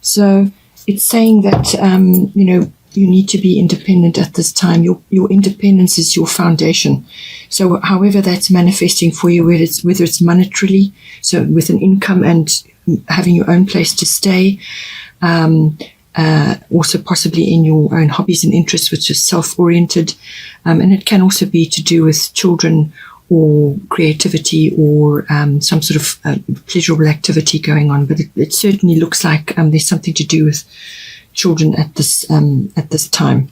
So it's saying that, you need to be independent at this time. Your independence is your foundation. So however that's manifesting for you, whether it's monetarily, so with an income and having your own place to stay, also possibly in your own hobbies and interests, which is self-oriented. And it can also be to do with children or creativity or some sort of pleasurable activity going on. But it certainly looks like there's something to do with children at this time.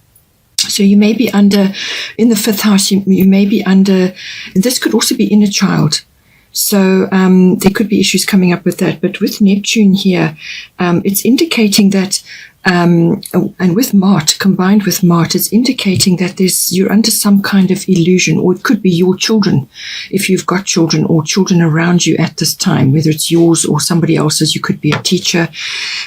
So you may be under, in the fifth house, you may be under, this could also be inner child. So there could be issues coming up with that. But with Neptune here, it's indicating that, and with Mart, combined with Mart, it's indicating that you're under some kind of illusion, or it could be your children, if you've got children or children around you at this time, whether it's yours or somebody else's. You could be a teacher,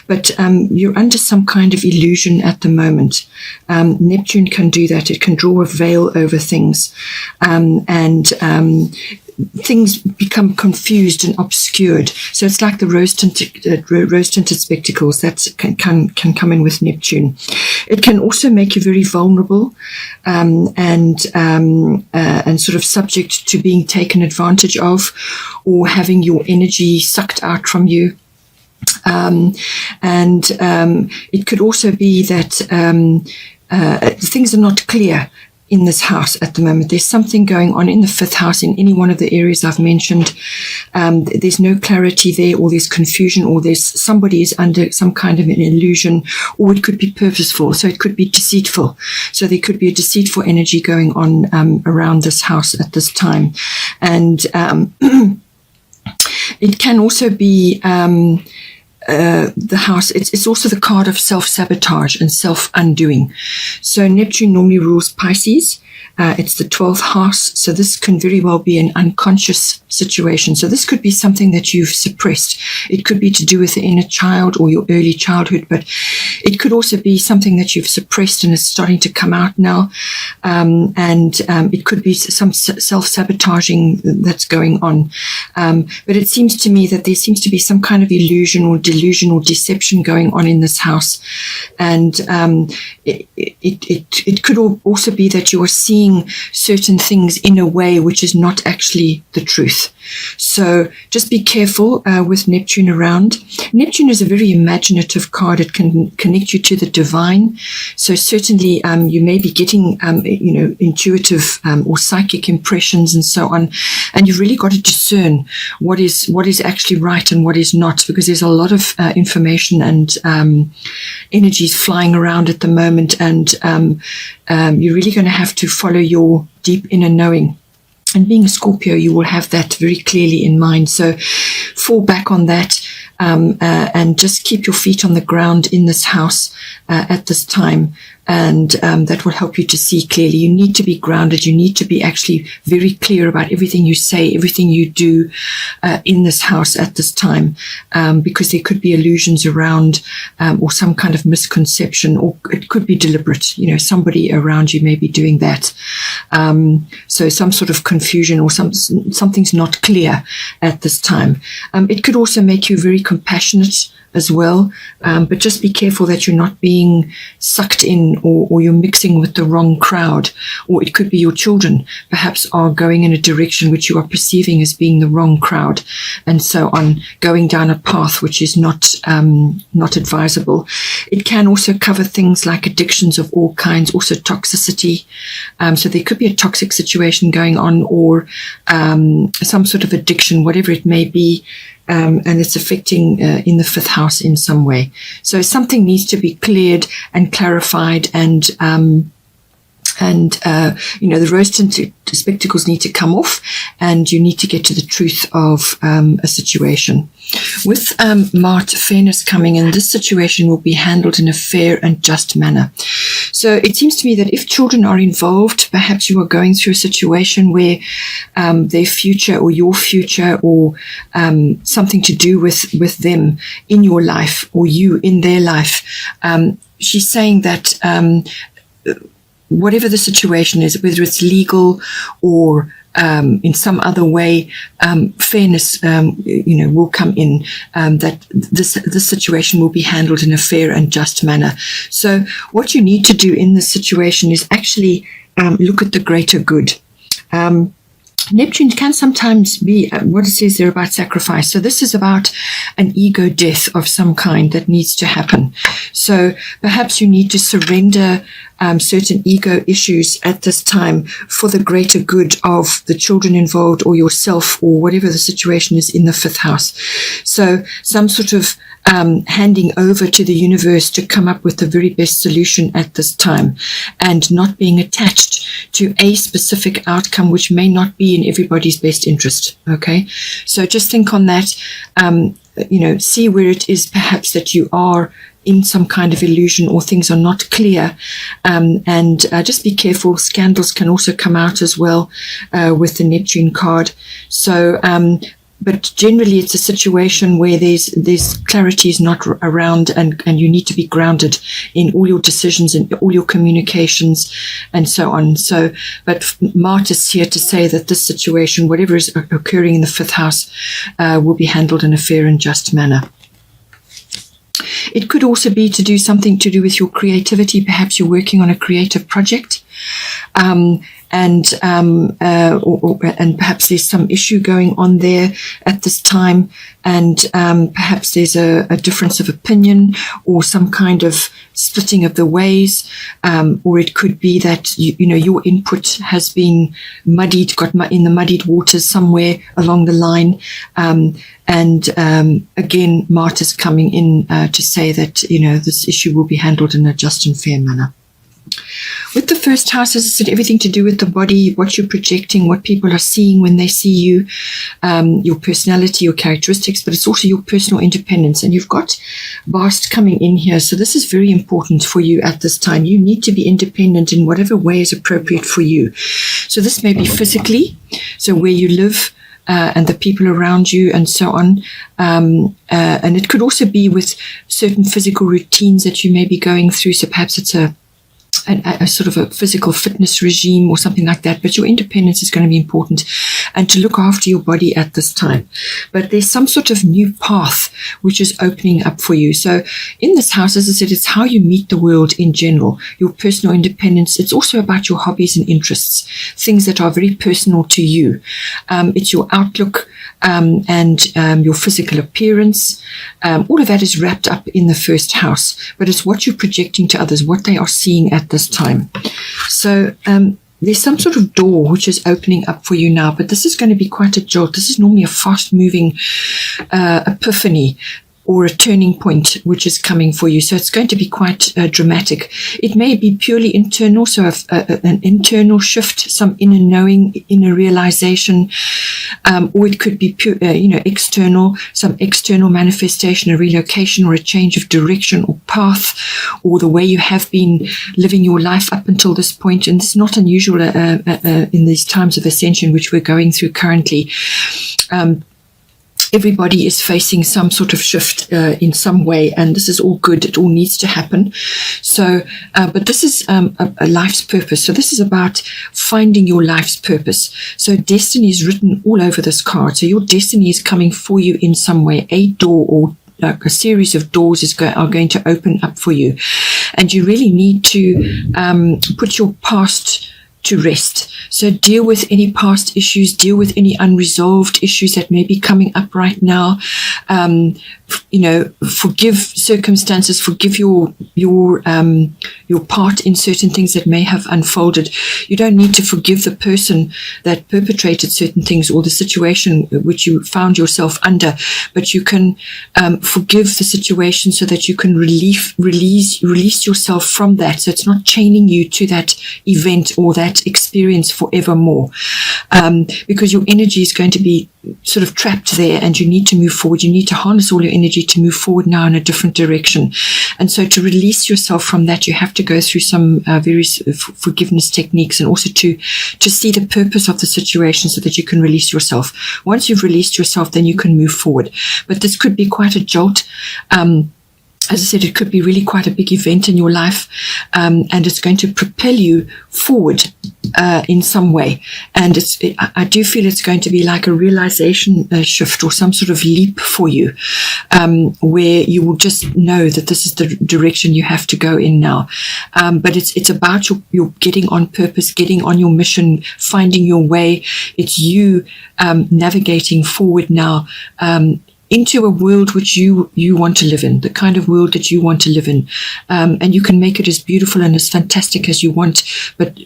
but you're under some kind of illusion at the moment. Neptune can do that. It can draw a veil over things, and things become confused and obscured. So it's like the rose-tinted spectacles that can come in with Neptune. It can also make you very vulnerable and sort of subject to being taken advantage of, or having your energy sucked out from you. It could also be that things are not clear in this house at the moment. There's something going on in the fifth house in any one of the areas I've mentioned. There's no clarity there, or there's confusion, or there's somebody is under some kind of an illusion, or it could be purposeful. So it could be deceitful. So there could be a deceitful energy going on around this house at this time. And it can also be the house, it's also the card of self-sabotage and self-undoing. So Neptune normally rules Pisces. It's the 12th house, so this can very well be an unconscious situation. So this could be something that you've suppressed. It could be to do with the inner child or your early childhood, but it could also be something that you've suppressed and is starting to come out now. It could be some self-sabotaging that's going on. But it seems to me that there seems to be some kind of illusion or delusion or deception going on in this house. And it could also be that you are seeing certain things in a way which is not actually the truth. So just be careful with Neptune around. Neptune is a very imaginative card. It can connect you to the divine. So certainly you may be getting intuitive or psychic impressions and so on. And you've really got to discern what is actually right and what is not, because there's a lot of information and energies flying around at the moment, and you're really going to have to follow your deep inner knowing. And being a Scorpio, you will have that very clearly in mind. So fall back on that and just keep your feet on the ground in this house at this time. And that will help you to see clearly. You need to be grounded. You need to be actually very clear about everything you say, everything you do in this house at this time, because there could be illusions around or some kind of misconception, or it could be deliberate. Somebody around you may be doing that. So some sort of confusion or something's not clear at this time. It could also make you very compassionate as well, but just be careful that you're not being sucked in or you're mixing with the wrong crowd. Or it could be your children perhaps are going in a direction which you are perceiving as being the wrong crowd, and so on, going down a path which is not advisable. It can also cover things like addictions of all kinds, also toxicity. So there could be a toxic situation going on, or some sort of addiction, whatever it may be. And it's affecting in the fifth house in some way. So something needs to be cleared and clarified, and the rose-tinted spectacles need to come off, and you need to get to the truth of a situation. With Mart, fairness coming in, this situation will be handled in a fair and just manner. So it seems to me that if children are involved, perhaps you are going through a situation where their future or your future or something to do with them in your life or you in their life, she's saying that whatever the situation is, whether it's legal or in some other way, fairness, will come in, that this situation will be handled in a fair and just manner. So what you need to do in this situation is actually look at the greater good. Neptune can sometimes be what it says there about sacrifice. So this is about an ego death of some kind that needs to happen. So perhaps you need to surrender certain ego issues at this time for the greater good of the children involved or yourself or whatever the situation is in the fifth house. So some sort of handing over to the universe to come up with the very best solution at this time, and not being attached to a specific outcome which may not be in everybody's best interest. Okay, so just think on that. See where it is perhaps that you are in some kind of illusion or things are not clear, and just be careful. Scandals can also come out as well with the Neptune card. So but generally it's a situation where there's clarity is not around, and you need to be grounded in all your decisions and all your communications and so on. So, but Mart is here to say that this situation, whatever is occurring in the fifth house, will be handled in a fair and just manner. It could also be to do something to do with your creativity. Perhaps you're working on a creative project, and perhaps there's some issue going on there at this time, and perhaps there's a difference of opinion or some kind of splitting of the ways, or it could be that your input has been muddied, got in the muddied waters somewhere along the line, and again, Mart is coming in to say that this issue will be handled in a just and fair manner. With the first house, as I said, everything to do with the body, what you're projecting, what people are seeing when they see you, your personality, your characteristics, but it's also your personal independence. And you've got Bast coming in here. So this is very important for you at this time. You need to be independent in whatever way is appropriate for you. So this may be physically, so where you live, and the people around you and so on. And it could also be with certain physical routines that you may be going through. So perhaps it's a sort of a physical fitness regime or something like that, but your independence is going to be important, and to look after your body at this time. But there's some sort of new path which is opening up for you. So in this house, as I said, it's how you meet the world in general, your personal independence. It's also about your hobbies and interests, things that are very personal to you. It's your outlook, and your physical appearance. All of that is wrapped up in the first house, but it's what you're projecting to others, what they are seeing at this time. So there's some sort of door which is opening up for you now, but this is going to be quite a jolt. This is normally a fast-moving epiphany or a turning point which is coming for you. So it's going to be quite dramatic. It may be purely internal, so an internal shift, some inner knowing, inner realization, or it could be pure, external, some external manifestation, a relocation or a change of direction or path, or the way you have been living your life up until this point. And this is not unusual in these times of ascension which we're going through currently. Everybody is facing some sort of shift in some way, and this is all good. It all needs to happen. So, but this is a life's purpose. So this is about finding your life's purpose. So destiny is written all over this card. So your destiny is coming for you in some way. A door or a series of doors are going to open up for you, and you really need to put your past to rest. So deal with any past issues, deal with any unresolved issues that may be coming up right now. Forgive circumstances, forgive your part in certain things that may have unfolded. You don't need to forgive the person that perpetrated certain things or the situation which you found yourself under, but you can forgive the situation so that you can release yourself from that. So it's not chaining you to that event or that experience forevermore, because your energy is going to be sort of trapped there, and you need to move forward. You need to harness all your energy to move forward now in a different direction. And so to release yourself from that, you have to go through some various forgiveness techniques, and also to see the purpose of the situation so that you can release yourself. Once you've released yourself, then you can move forward. But this could be quite a jolt. as I said, it could be really quite a big event in your life, and it's going to propel you forward in some way. And I do feel it's going to be like a realization shift or some sort of leap for you, where you will just know that this is the direction you have to go in now. But it's about your getting on purpose, getting on your mission, finding your way. It's you navigating forward now, into a world which you want to live in, the kind of world that you want to live in, and you can make it as beautiful and as fantastic as you want. But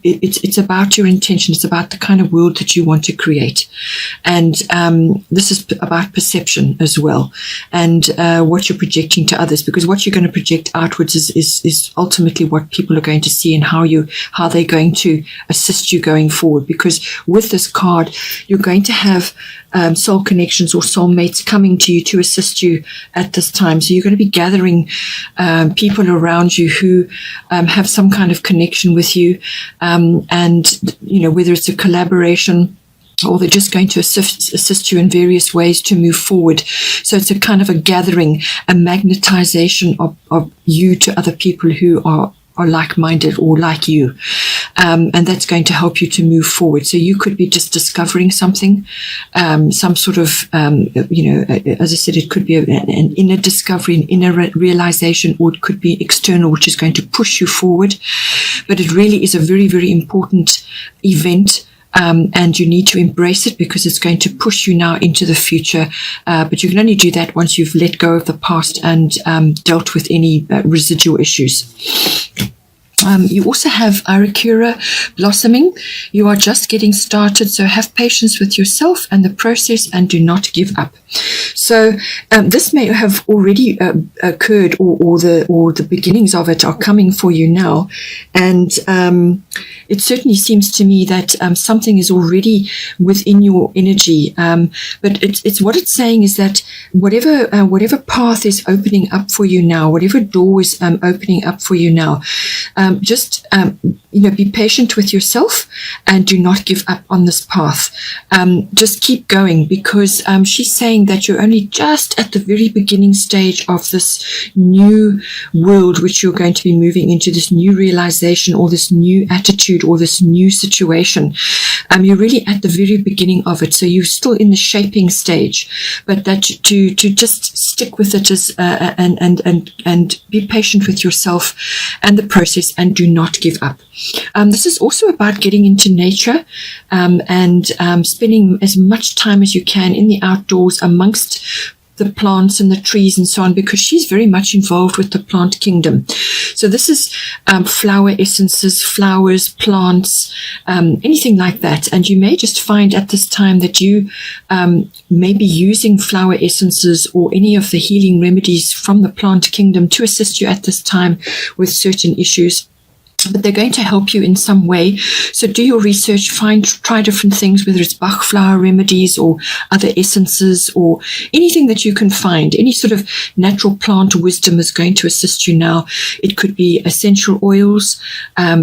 it's about your intention. It's about the kind of world that you want to create, and this is about perception as well, and what you're projecting to others. Because what you're going to project outwards is ultimately what people are going to see, and how they're going to assist you going forward. Because with this card, you're going to have soul connections or soulmates coming to you to assist you at this time. So you're going to be gathering people around you who have some kind of connection with you, and whether it's a collaboration or they're just going to assist you in various ways to move forward. So it's a kind of a gathering, a magnetization of you to other people who are like-minded or like you. And that's going to help you to move forward. So you could be just discovering something, some sort of, as I said, it could be an inner discovery, an inner realization, or it could be external, which is going to push you forward. But it really is a very, very important event. And you need to embrace it, because it's going to push you now into the future. But you can only do that once you've let go of the past and dealt with any residual issues. You also have Arakura blossoming. You are just getting started, so have patience with yourself and the process, and do not give up. So this may have already occurred, or the beginnings of it are coming for you now, and it certainly seems to me that something is already within your energy. But it's what it's saying is that whatever path is opening up for you now, whatever door is opening up for you now, just be patient with yourself and do not give up on this path. Just keep going, because she's saying that you're only just at the very beginning stage of this new world which you're going to be moving into, this new realization or this new attitude or this new situation. You're really at the very beginning of it, so you're still in the shaping stage, but that to just stick with it as and be patient with yourself and the process, and do not give up. This is also about getting into nature and spending as much time as you can in the outdoors amongst the plants and the trees and so on, because she's very much involved with the plant kingdom. So this is flower essences, flowers, plants, anything like that. And you may just find at this time that you may be using flower essences or any of the healing remedies from the plant kingdom to assist you at this time with certain issues. But they're going to help you in some way. So do your research, try different things, whether it's Bach flower remedies or other essences or anything that you can find. Any sort of natural plant wisdom is going to assist you now. It could be essential oils,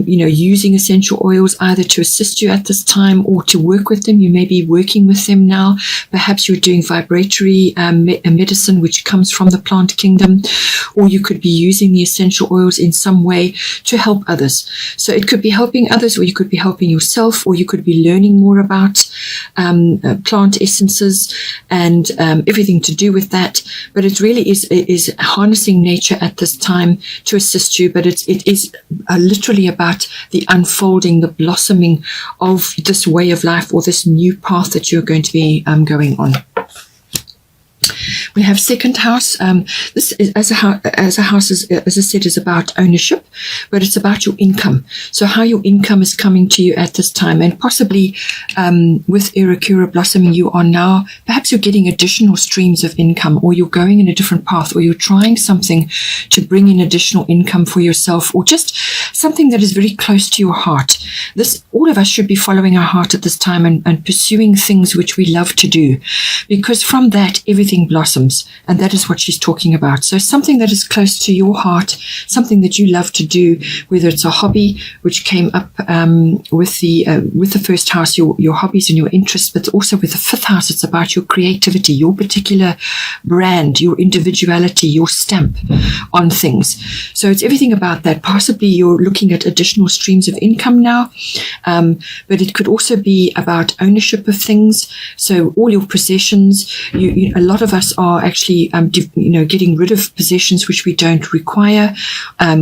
using essential oils either to assist you at this time or to work with them. You may be working with them now. Perhaps you're doing vibratory medicine, which comes from the plant kingdom, or you could be using the essential oils in some way to help others. So it could be helping others, or you could be helping yourself, or you could be learning more about plant essences and everything to do with that. But it really is harnessing nature at this time to assist you. But it is literally about the unfolding, the blossoming of this way of life or this new path that you're going to be going on. We have second house. This is as a house, as I said, is about ownership, but it's about your income. So how your income is coming to you at this time, and possibly with Arakura blossoming, you are now, perhaps you're getting additional streams of income, or you're going in a different path, or you're trying something to bring in additional income for yourself, or just something that is very close to your heart. All of us should be following our heart at this time and pursuing things which we love to do, because from that everything blossoms, and that is what she's talking about. So something that is close to your heart, something that you love to to do, whether it's a hobby, which came up with the first house, your hobbies and your interests, but also with the fifth house, it's about your creativity, your particular brand, your individuality, your stamp on things. So it's everything about that. Possibly you're looking at additional streams of income now, but it could also be about ownership of things. So all your possessions, a lot of us are actually, getting rid of possessions which we don't require,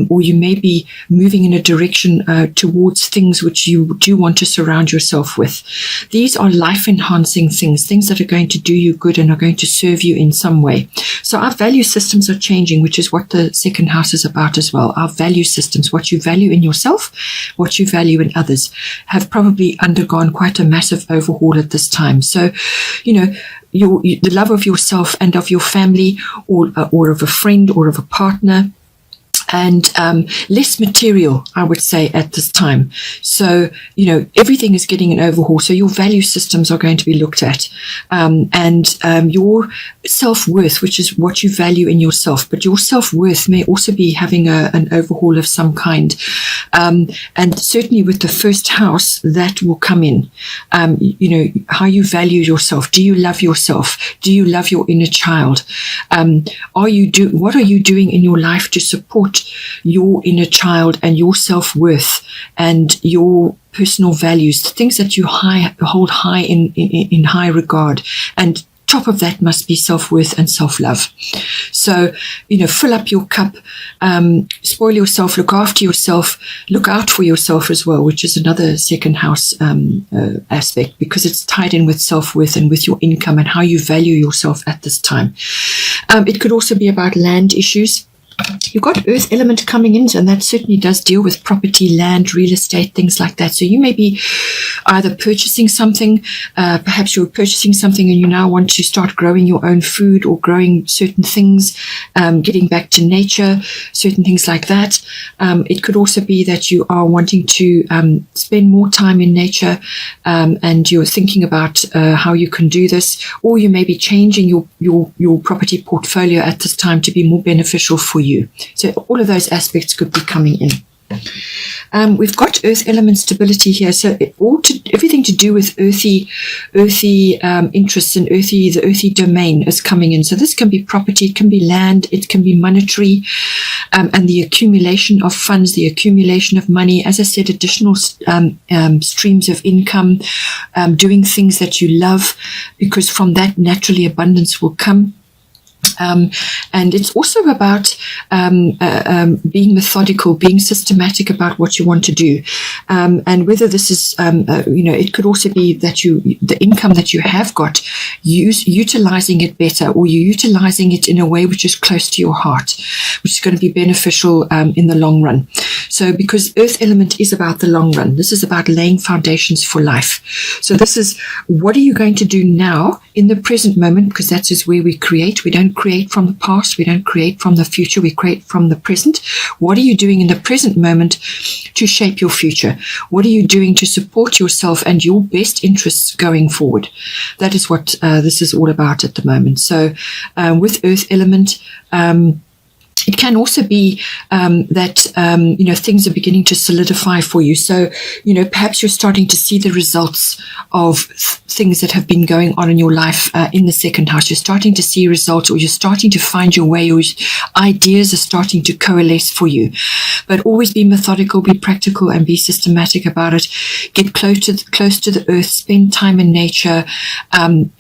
or you may be moving in a direction towards things which you do want to surround yourself with. These are life-enhancing things that are going to do you good and are going to serve you in some way. So our value systems are changing, which is what the second house is about as well. Our value systems, what you value in yourself, what you value in others, have probably undergone quite a massive overhaul at this time. So, the love of yourself and of your family, or of a friend or of a partner, and less material, I would say, at this time. So, everything is getting an overhaul. So your value systems are going to be looked at, and your self-worth, which is what you value in yourself. But your self-worth may also be having an overhaul of some kind. And certainly with the first house, that will come in. How you value yourself. Do you love yourself? Do you love your inner child? What are you doing in your life to support your inner child and your self-worth and your personal values, things that you hold high in high regard? And top of that must be self-worth and self-love. So, fill up your cup, spoil yourself, look after yourself, look out for yourself as well, which is another second house aspect, because it's tied in with self-worth and with your income and how you value yourself at this time. It could also be about land issues. You've got earth element coming in, and that certainly does deal with property, land, real estate, things like that. So you may be either purchasing something, perhaps you're purchasing something and you now want to start growing your own food or growing certain things, getting back to nature, certain things like that. It could also be that you are wanting to spend more time in nature, and you're thinking about how you can do this, or you may be changing your property portfolio at this time to be more beneficial for you. So all of those aspects could be coming in. We've got earth element stability here, so everything to do with earthy interests and the earthy domain is coming in. So this can be property, it can be land, it can be monetary, and the accumulation of funds, the accumulation of money. As I said, additional streams of income, doing things that you love, because from that naturally abundance will come. And it's also about being methodical, being systematic about what you want to do. And whether this is, it could also be that the income that you have got, utilizing it better, or you're utilizing it in a way which is close to your heart, which is going to be beneficial in the long run. So because earth element is about the long run, this is about laying foundations for life. So this is, what are you going to do now in the present moment? Because that is where we create. We don't create from the past. We don't create from the future. We create from the present. What are you doing in the present moment to shape your future? What are you doing to support yourself and your best interests going forward? That is what this is all about at the moment. So with earth element, it can also be that, things are beginning to solidify for you. So, perhaps you're starting to see the results of things that have been going on in your life in the second house. You're starting to see results, or you're starting to find your way, or ideas are starting to coalesce for you. But always be methodical, be practical, and be systematic about it. Get close to the earth, spend time in nature,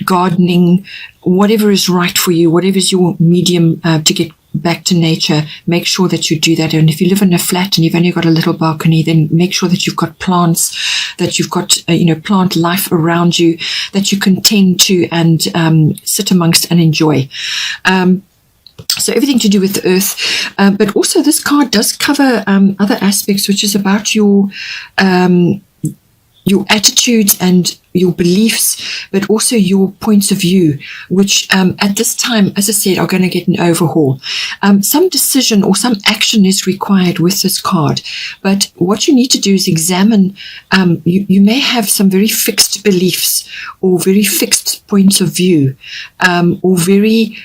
gardening, whatever is right for you, whatever is your medium to get back to nature, make sure that you do that. And if you live in a flat and you've only got a little balcony, then make sure that you've got plants, that you've got plant life around you that you can tend to and sit amongst and enjoy. So everything to do with the earth, but also this card does cover other aspects, which is about your attitudes and your beliefs, but also your points of view, which at this time, as I said, are going to get an overhaul. Some decision or some action is required with this card, but what you need to do is examine, you may have some very fixed beliefs or very fixed points of view, or very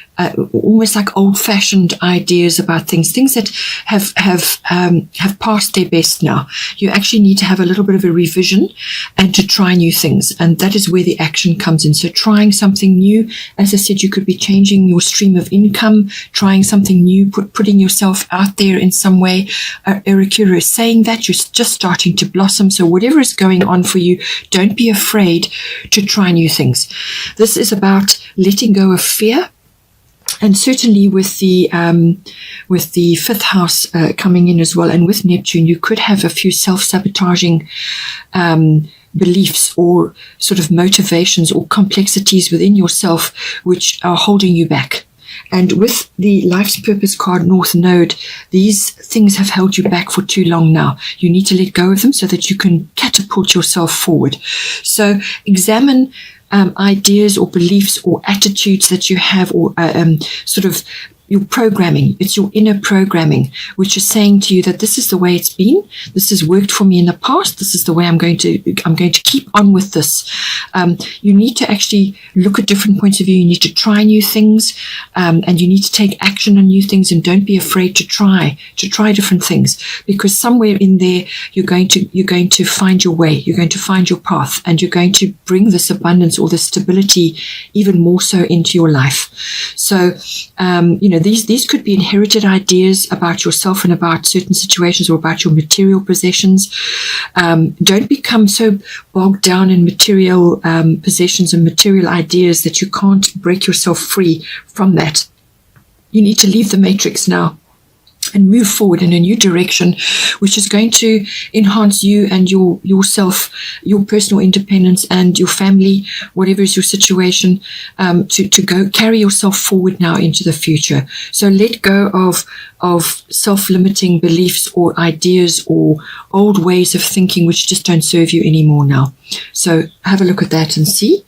almost like old-fashioned ideas about things that have passed their best now. You actually need to have a little bit of a revision and to try new things, and that is where the action comes in. So trying something new, as I said, you could be changing your stream of income, trying something new, putting yourself out there in some way. Erikura is saying that you're just starting to blossom. So whatever is going on for you, don't be afraid to try new things. This is about letting go of fear. And certainly with the fifth house coming in as well, and with Neptune, you could have a few self-sabotaging beliefs or sort of motivations or complexities within yourself which are holding you back. And with the Life's Purpose card, North Node, these things have held you back for too long now. You need to let go of them so that you can catapult yourself forward. So examine ideas or beliefs or attitudes that you have, or sort of your programming. It's your inner programming, which is saying to you that this is the way it's been. This has worked for me in the past. This is the way I'm going to keep on with this. You need to actually look at different points of view. You need to try new things, and you need to take action on new things, and don't be afraid to try different things, because somewhere in there you're going to find your way. You're going to find your path, and you're going to bring this abundance or this stability even more so into your life. So, these could be inherited ideas about yourself and about certain situations, or about your material possessions. Don't become so bogged down in material possessions and material ideas that you can't break yourself free from that. You need to leave the matrix now and move forward in a new direction, which is going to enhance you and yourself, your personal independence, and your family, whatever is your situation, to go carry yourself forward now into the future. So let go of self-limiting beliefs or ideas or old ways of thinking which just don't serve you anymore now. So have a look at that and see.